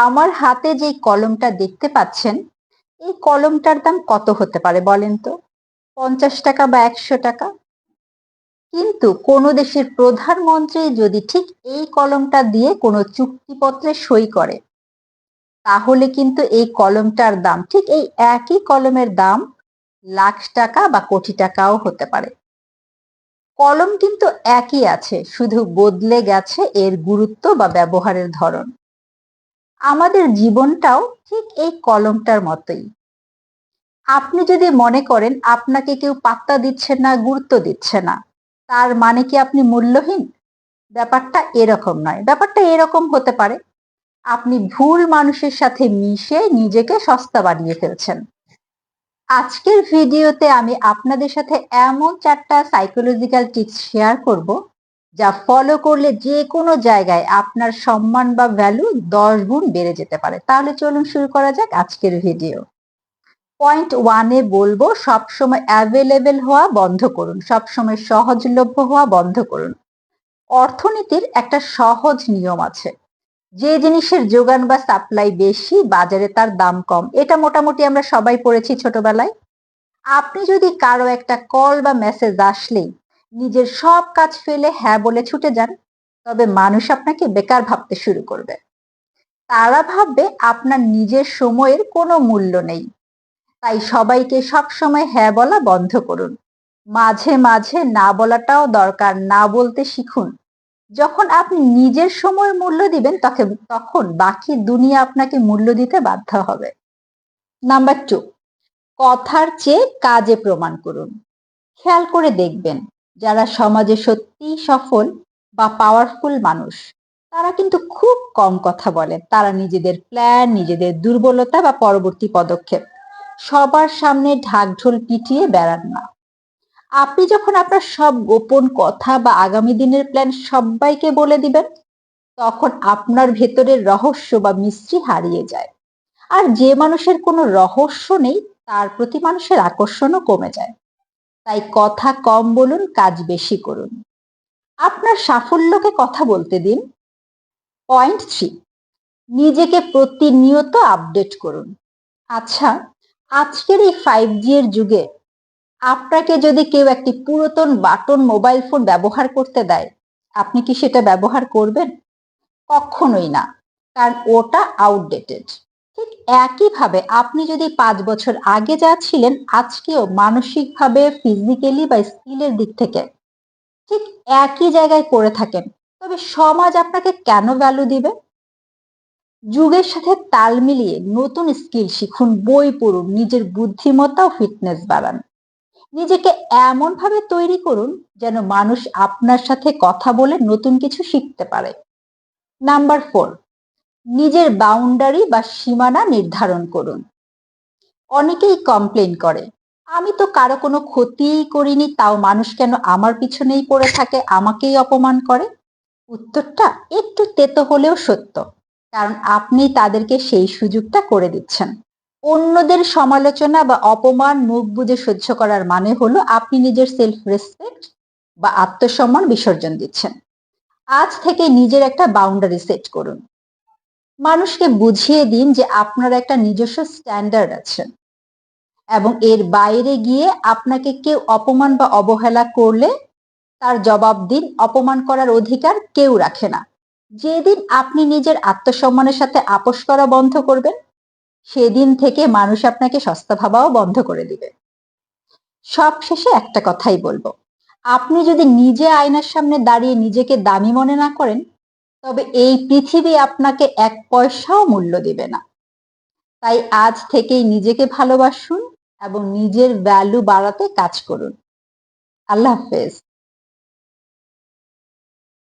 আমার হাতে যে কলমটা দেখতে পাচ্ছেন, এই কলমটার দাম কত হতে পারে বলেন তো? 50 টাকা বা 100 টাকা? কিন্তু কোনো দেশের প্রধানমন্ত্রী যদি ঠিক এই কলমটা দিয়ে কোনো চুক্তিপত্রে সই করে, তাহলে কিন্তু এই কলমটার দাম, ঠিক এই একই কলমের দাম লাখ টাকা বা কোটি টাকাও হতে পারে। কলম কিন্তু একই আছে, শুধু বদলে গেছে এর গুরুত্ব বা ব্যবহারের ধরন। আমাদের জীবনটাও ঠিক এই কলমটার মতোই। আপনি যদি মনে করেন আপনাকে কেউ পাত্তা দিচ্ছে না, গুরুত্ব দিচ্ছে না, তার মানে কি আপনি মূল্যহীন? ব্যাপারটা এরকম নয়। ব্যাপারটা এরকম হতে পারে, আপনি ভুল মানুষের সাথে মিশে নিজেকে সস্তা বানিয়ে ফেলছেন। আজকের ভিডিওতে আমি আপনাদের সাথে এমন 4টা সাইকোলজিক্যাল টিপস শেয়ার করব, যা ফলো করলে যে কোনো জায়গায় আপনার সম্মান বা ভ্যালু 10 গুণ বেড়ে যেতে পারে। তাহলে চলুন শুরু করা যাক আজকের ভিডিও। পয়েন্ট 1-এ বলবো, সবসময় অ্যাভেলেবেল হওয়া বন্ধ করুন, সবসময় সহজলভ্য হওয়া বন্ধ করুন। অর্থনীতির একটা সহজ নিয়ম আছে, যে জিনিসের যোগান বা সাপ্লাই বেশি, বাজারে তার দাম কম। এটা মোটামুটি আমরা সবাই পড়েছি ছোটবেলায়। আপনি যদি কারো একটা কল বা মেসেজ আসলেই নিজের সব কাজ ফেলে হ্যাঁ বলে ছুটে যান, তবে মানুষ আপনাকে বেকার ভাবতে শুরু করবে। তারা ভাববে আপনার নিজের সময়ের কোনো মূল্য নেই। তাই সবাইকে সবসময় হ্যাঁ বলা বন্ধ করুন। মাঝে মাঝে না বলাটাও দরকার, না বলতে শিখুন। যখন আপনি নিজের সময়ের মূল্য দিবেন, তখন বাকি দুনিয়া আপনাকে মূল্য দিতে বাধ্য হবে। নাম্বার 2, কথার চেয়ে কাজে প্রমাণ করুন। খেয়াল করে দেখবেন, যারা সমাজে সত্যিই সফল বা পাওয়ারফুল মানুষ, তারা কিন্তু খুব কম কথা বলেন। তারা নিজেদের প্ল্যান, নিজেদের দুর্বলতা বা পরবর্তী পদক্ষেপ সবার সামনে ঢাকঢোল পিটিয়ে বেড়ান না। আপনি যখন আপনার সব গোপন কথা বা আগামী দিনের প্ল্যান সবাইকে বলে দিবেন, তখন আপনার ভেতরের রহস্য বা মিস্ট্রি হারিয়ে যায়। আর যে মানুষের কোনো রহস্য নেই, তার প্রতি মানুষের আকর্ষণও কমে যায়। তাই কথা কম বলুন, কাজ বেশি করুন। আপনার সাফল্যকে কথা বলতে দিন। পয়েন্ট 3, নিজেকে প্রতিনিয়ত আপডেট করুন। আচ্ছা, আজকের এই 5G এর যুগে আপনাকে যদি কেউ একটি পুরাতন বাটন মোবাইল ফোন ব্যবহার করতে দেয়, আপনি কি সেটা ব্যবহার করবেন? কখনোই না, কারণ ওটা আউটডেটেড। ঠিক একইভাবে আপনি যদি 5 বছর আগে যা ছিলেন, আজকেও মানসিকভাবে, ফিজিক্যালি বা স্কিলের দিক থেকে ঠিক একই জায়গায় পড়ে থাকেন, তবে সমাজ আপনাকে কেন ভ্যালু দিবে? যুগের সাথে তাল মিলিয়ে নতুন স্কিল শিখুন, বই পড়ুন, নিজের বুদ্ধিমত্তা ও ফিটনেস বাড়ান। নিজেকে এমন ভাবে তৈরি করুন যেন মানুষ আপনার সাথে কথা বলে নতুন কিছু শিখতে পারে। নাম্বার 4, নিজের বাউন্ডারি বা সীমানা নির্ধারণ করুন। অনেকেই কমপ্লেন করে, আমি তো কারো কোনো ক্ষতিই করিনি, তাও মানুষ কেন আমার পিছনেই পড়ে থাকে, আমাকেই অপমান করে। উত্তরটা একটু তেতো হলেও সত্য, কারণ আপনি তাদেরকে সেই সুযোগটা করে দিচ্ছেন। অন্যদের সমালোচনা বা অপমান মুখ বুজে সহ্য করার মানে হলো আপনি নিজের সেলফ রেসপেক্ট বা আত্মসম্মান বিসর্জন দিচ্ছেন। আজ থেকে নিজের একটা বাউন্ডারি সেট করুন। মানুষকে বুঝিয়ে দিন যে আপনার একটা নিজস্ব স্ট্যান্ডার্ড আছে, এবং এর বাইরে গিয়ে আপনাকে কেউ অপমান বা অবহেলা করলে তার জবাব দিন। অপমান করার অধিকার কেউ রাখে না। যেদিন আপনি নিজের আত্মসম্মানের সাথে আপোস করা বন্ধ করবেন, সেদিন থেকে মানুষ আপনাকে সস্তা ভাবাও বন্ধ করে দিবে। সবশেষে একটা কথাই বলবো, আপনি যদি নিজে আয়নার সামনে দাঁড়িয়ে নিজেকে দামি মনে না করেন, তবে এই পৃথিবী আপনাকে 1 পয়সাও মূল্য দিবে না। তাই আজ থেকেই নিজেকে ভালোবাসুন এবং নিজের ভ্যালু বাড়াতে কাজ করুন। আল্লাহ হাফেজ।